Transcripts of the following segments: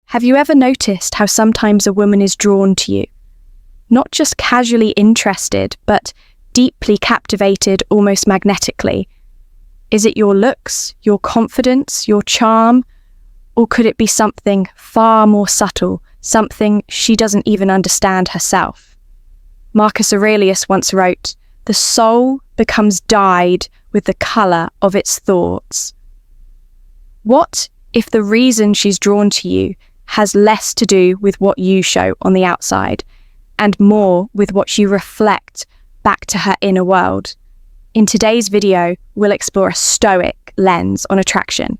Have you ever noticed how sometimes a woman is drawn to you? Not just casually interested, but deeply captivated almost magnetically. Is it your looks, your confidence, your charm? Or could it be something far more subtle, something she doesn't even understand herself? Marcus Aurelius once wrote, "The soul becomes dyed with the colour of its thoughts." What if the reason she's drawn to you has less to do with what you show on the outside and more with what you reflect back to her inner world? In today's video, we'll explore a Stoic lens on attraction.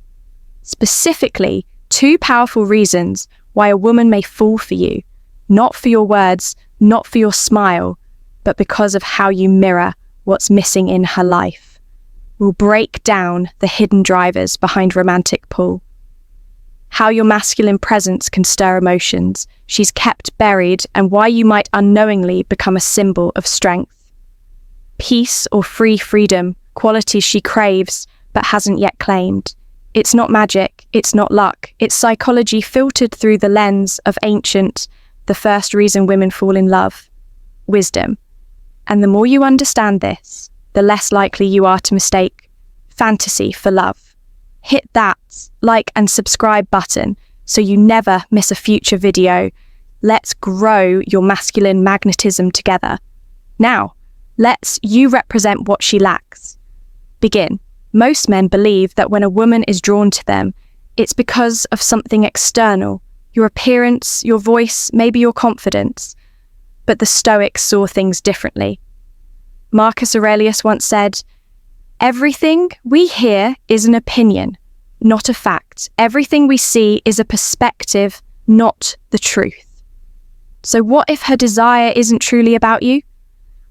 Specifically, 2 powerful reasons why a woman may fall for you, not for your words, not for your smile, but because of how you mirror what's missing in her life. We'll break down the hidden drivers behind romantic pull, how your masculine presence can stir emotions she's kept buried, and why you might unknowingly become a symbol of strength. Peace or free freedom, qualities she craves but hasn't yet claimed. It's not magic, it's not luck, it's psychology filtered through the lens of ancient, the first reason women fall in love, wisdom. And the more you understand this, the less likely you are to mistake fantasy for love. Hit that like and subscribe button so you never miss a future video. Let's grow your masculine magnetism together. Now, let's you represent what she lacks. Begin. Most men believe that when a woman is drawn to them, it's because of something external, your appearance, your voice, maybe your confidence. But the Stoics saw things differently. Marcus Aurelius once said, "Everything we hear is an opinion, not a fact. Everything we see is a perspective, not the truth." So what if her desire isn't truly about you?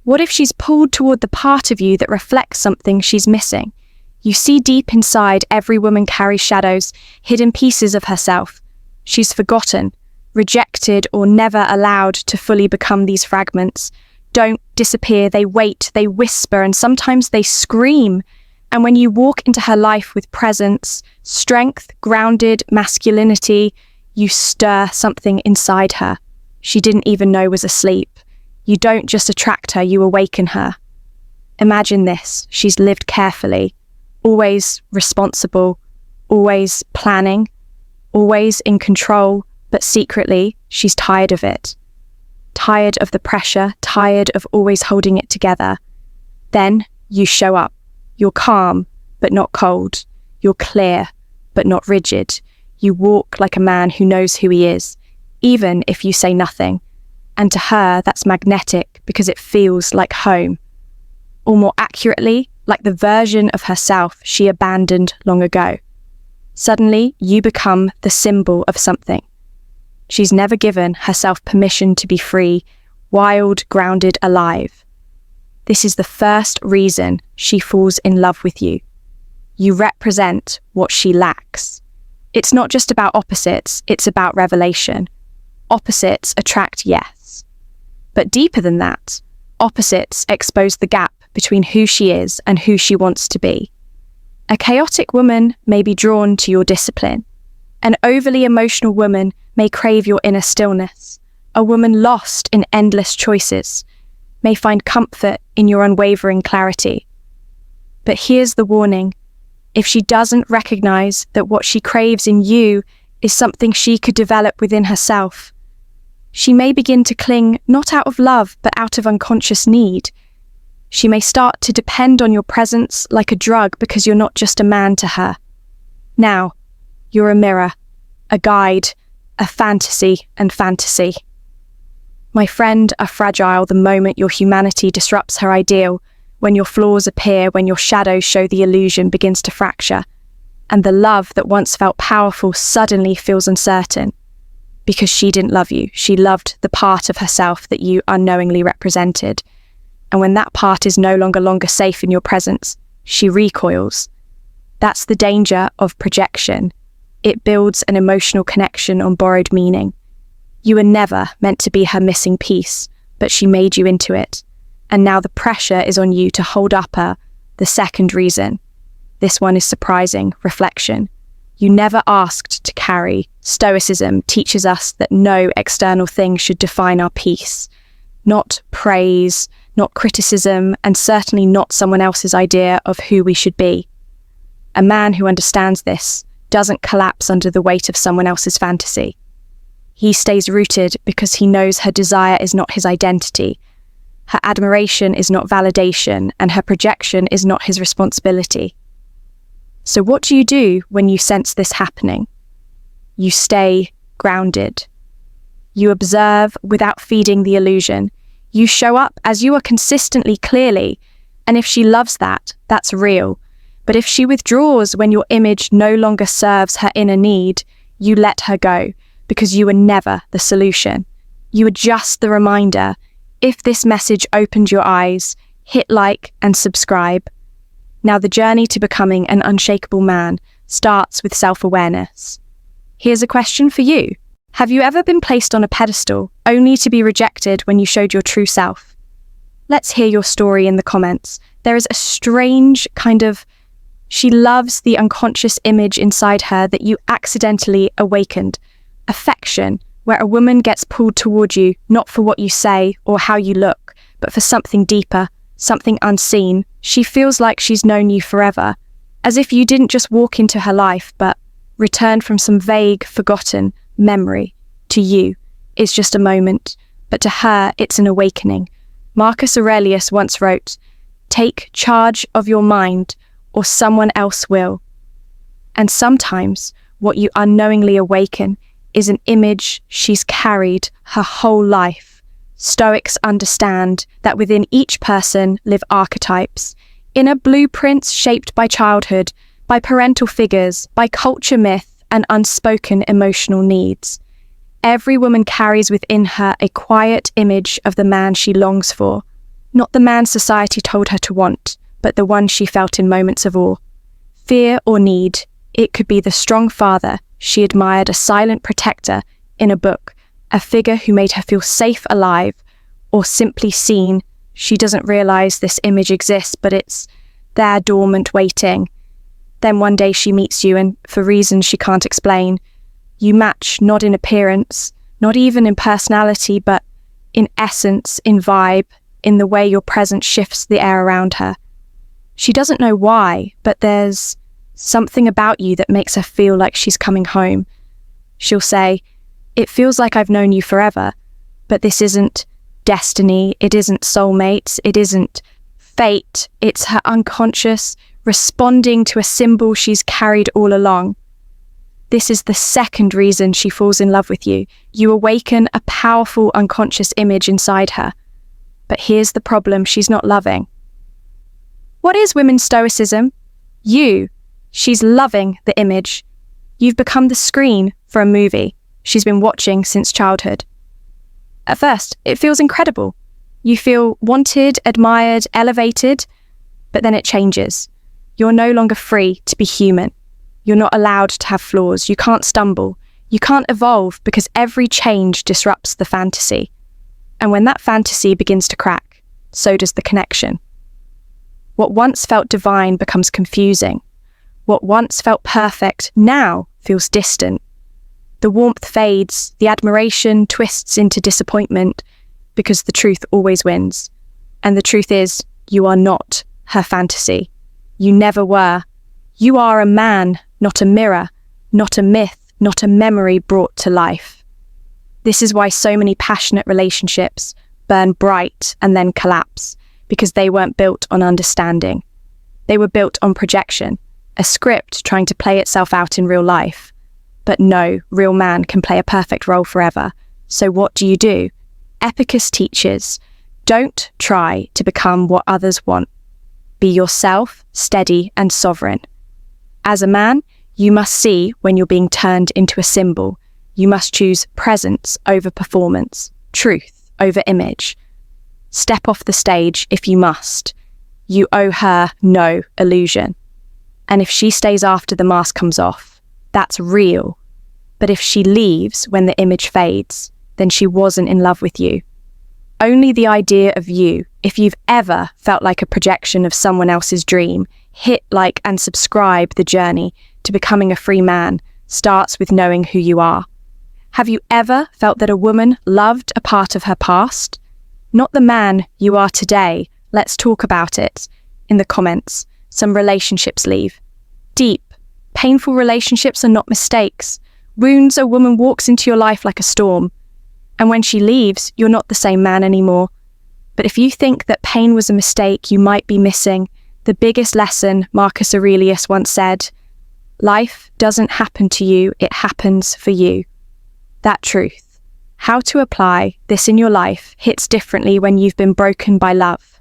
What if she's pulled toward the part of you that reflects something she's missing? You see, deep inside, every woman carries shadows, hidden pieces of herself. She's forgotten, rejected, or never allowed to fully become these fragments. Don't disappear, they wait, they whisper, and sometimes they scream. And when you walk into her life with presence, strength, grounded masculinity, you stir something inside her she didn't even know was asleep. You don't just attract her, you awaken her. Imagine this, she's lived carefully, always responsible, always planning, always in control, but secretly, she's tired of it. Tired of the pressure, tired of always holding it together. Then you show up. You're calm, but not cold. You're clear, but not rigid. You walk like a man who knows who he is, even if you say nothing. And to her, that's magnetic because it feels like home. Or more accurately, like the version of herself she abandoned long ago. Suddenly, you become the symbol of something. She's never given herself permission to be free, wild, grounded, alive. This is the first reason she falls in love with you. You represent what she lacks. It's not just about opposites, it's about revelation. Opposites attract yes. But deeper than that, opposites expose the gap between who she is and who she wants to be. A chaotic woman may be drawn to your discipline. An overly emotional woman may crave your inner stillness. A woman lost in endless choices may find comfort in your unwavering clarity. But here's the warning. If she doesn't recognize that what she craves in you is something she could develop within herself, she may begin to cling not out of love but out of unconscious need. She may start to depend on your presence like a drug because you're not just a man to her. Now, you're a mirror, a guide, a fantasy and fantasy. My friend, are fragile the moment your humanity disrupts her ideal, when your flaws appear, when your shadows show the illusion begins to fracture, and the love that once felt powerful suddenly feels uncertain. Because she didn't love you, she loved the part of herself that you unknowingly represented. And when that part is no longer safe in your presence, she recoils. That's the danger of projection. It builds an emotional connection on borrowed meaning. You were never meant to be her missing piece, but she made you into it. And now the pressure is on you to hold up the second reason. This one is surprising, reflection. You never asked to carry. Stoicism teaches us that no external thing should define our peace. Not praise, not criticism, and certainly not someone else's idea of who we should be. A man who understands this doesn't collapse under the weight of someone else's fantasy. He stays rooted because he knows her desire is not his identity, her admiration is not validation, and her projection is not his responsibility. So what do you do when you sense this happening? You stay grounded. You observe without feeding the illusion. You show up as you are consistently, clearly, and if she loves that, that's real. But if she withdraws when your image no longer serves her inner need, you let her go, because you were never the solution. You are just the reminder. If this message opened your eyes, hit like and subscribe. Now the journey to becoming an unshakable man starts with self-awareness. Here's a question for you. Have you ever been placed on a pedestal only to be rejected when you showed your true self? Let's hear your story in the comments. There is a strange kind of, she loves the unconscious image inside her that you accidentally awakened. Affection, where a woman gets pulled toward you, not for what you say or how you look, but for something deeper, something unseen. She feels like she's known you forever, as if you didn't just walk into her life, but returned from some vague, forgotten memory. To you, it's just a moment, but to her, it's an awakening. Marcus Aurelius once wrote, "Take charge of your mind, or someone else will." And sometimes, what you unknowingly awaken is an image she's carried her whole life. Stoics understand that within each person live archetypes, inner blueprints shaped by childhood, by parental figures, by culture myth, and unspoken emotional needs. Every woman carries within her a quiet image of the man she longs for, not the man society told her to want, but the one she felt in moments of awe, fear, or need. It could be the strong father she admired, a silent protector in a book, a figure who made her feel safe alive, or simply seen. She doesn't realize this image exists, but it's there dormant, waiting. Then one day she meets you, and for reasons she can't explain, you match not in appearance, not even in personality, but in essence, in vibe, in the way your presence shifts the air around her. She doesn't know why, but there's something about you that makes her feel like she's coming home. She'll say, "It feels like I've known you forever," but this isn't destiny, it isn't soulmates, it isn't fate, it's her unconscious responding to a symbol she's carried all along. This is the second reason she falls in love with you. You awaken a powerful unconscious image inside her. But here's the problem she's not loving. What is women's stoicism? She's loving the image. You've become the screen for a movie she's been watching since childhood. At first, it feels incredible. You feel wanted, admired, elevated, but then it changes. You're no longer free to be human. You're not allowed to have flaws. You can't stumble. You can't evolve because every change disrupts the fantasy. And when that fantasy begins to crack, so does the connection. What once felt divine becomes confusing. What once felt perfect now feels distant. The warmth fades, the admiration twists into disappointment because the truth always wins. And the truth is, you are not her fantasy. You never were. You are a man, not a mirror, not a myth, not a memory brought to life. This is why so many passionate relationships burn bright and then collapse, because they weren't built on understanding. They were built on projection, a script trying to play itself out in real life. But no real man can play a perfect role forever. So what do? Epicus teaches, don't try to become what others want. Be yourself, steady and sovereign. As a man, you must see when you're being turned into a symbol. You must choose presence over performance, truth over image. Step off the stage if you must. You owe her no illusion. And if she stays after the mask comes off, that's real. But if she leaves when the image fades, then she wasn't in love with you. Only the idea of you, if you've ever felt like a projection of someone else's dream, hit like and subscribe the journey to becoming a free man, starts with knowing who you are. Have you ever felt that a woman loved a part of her past? Not the man you are today. Let's talk about it. In the comments, some relationships leave. Deep, painful relationships are not mistakes. Wounds a woman walks into your life like a storm. And when she leaves, you're not the same man anymore. But if you think that pain was a mistake, you might be missing the biggest lesson. Marcus Aurelius once said, "Life doesn't happen to you, it happens for you." That truth, how to apply this in your life, hits differently when you've been broken by love.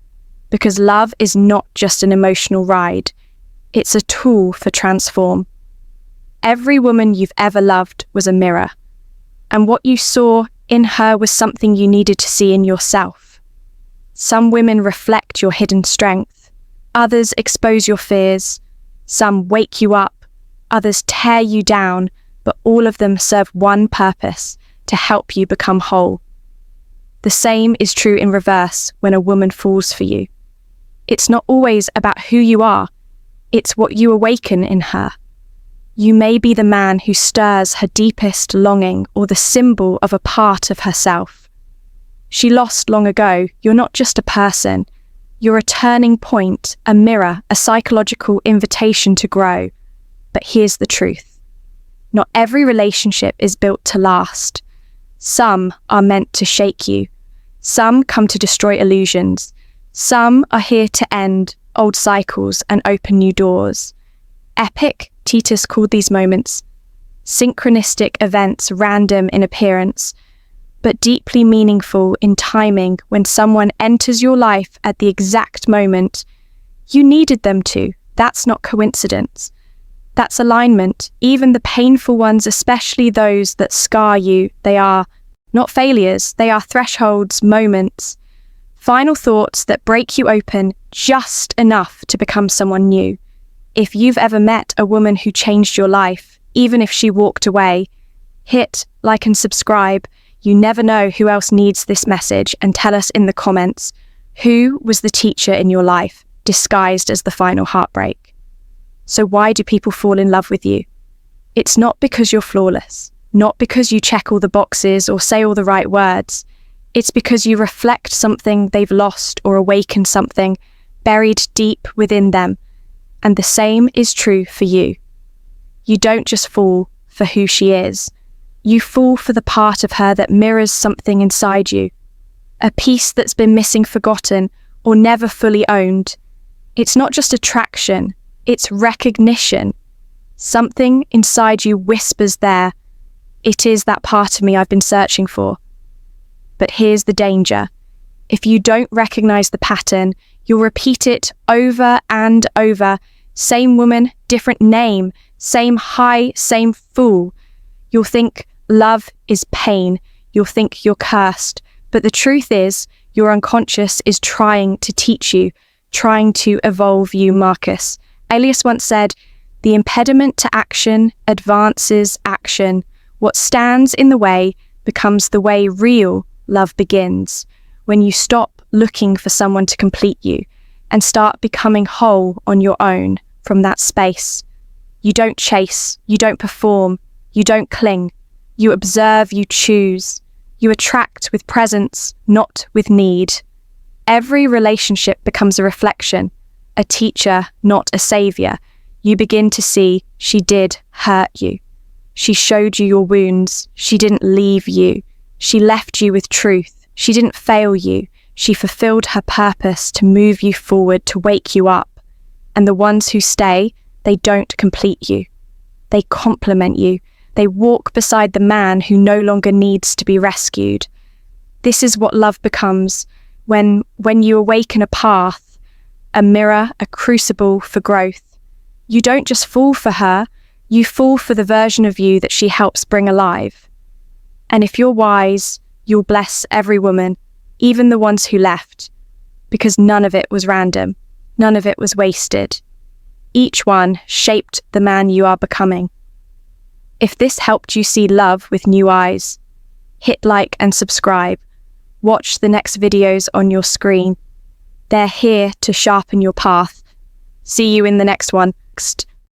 Because love is not just an emotional ride, it's a tool for transform. Every woman you've ever loved was a mirror, and what you saw in her was something you needed to see in yourself. Some women reflect your hidden strength, others expose your fears, some wake you up, others tear you down, but all of them serve one purpose: to help you become whole. The same is true in reverse when a woman falls for you. It's not always about who you are, it's what you awaken in her. You may be the man who stirs her deepest longing or the symbol of a part of herself she lost long ago. You're not just a person, you're a turning point, a mirror, a psychological invitation to grow. But here's the truth. Not every relationship is built to last. Some are meant to shake you. Some come to destroy illusions. Some are here to end old cycles and open new doors. Epic, Titus called these moments, synchronistic events, random in appearance, but deeply meaningful in timing. When someone enters your life at the exact moment you needed them to, that's not coincidence. That's alignment. Even the painful ones, especially those that scar you, they are not failures, they are thresholds, moments, final thoughts that break you open just enough to become someone new. If you've ever met a woman who changed your life, even if she walked away, hit like and subscribe. You never know who else needs this message, and tell us in the comments, who was the teacher in your life, disguised as the final heartbreak? So why do people fall in love with you? It's not because you're flawless, not because you check all the boxes or say all the right words. It's because you reflect something they've lost or awaken something buried deep within them. And the same is true for you. You don't just fall for who she is. You fall for the part of her that mirrors something inside you, a piece that's been missing, forgotten, or never fully owned. It's not just attraction, it's recognition. Something inside you whispers there, "It is that part of me I've been searching for." But here's the danger. If you don't recognize the pattern, you'll repeat it over and over. Same woman, different name, same high, same fool. You'll think love is pain. You'll think you're cursed. But the truth is, your unconscious is trying to teach you, trying to evolve you. Marcus Aurelius once said, "The impediment to action advances action. What stands in the way becomes the way real love begins." When you stop looking for someone to complete you and start becoming whole on your own from that space. You don't chase, you don't perform, you don't cling. You observe, you choose. You attract with presence, not with need. Every relationship becomes a reflection, a teacher, not a savior. You begin to see she did hurt you. She showed you your wounds. She didn't leave you. She left you with truth. She didn't fail you. She fulfilled her purpose to move you forward, to wake you up. And the ones who stay, they don't complete you. They complement you. They walk beside the man who no longer needs to be rescued. This is what love becomes when you awaken a path, a mirror, a crucible for growth. You don't just fall for her, you fall for the version of you that she helps bring alive. And if you're wise, you'll bless every woman, even the ones who left, because none of it was random, none of it was wasted. Each one shaped the man you are becoming. If this helped you see love with new eyes, hit like and subscribe. Watch the next videos on your screen. They're here to sharpen your path. See you in the next one.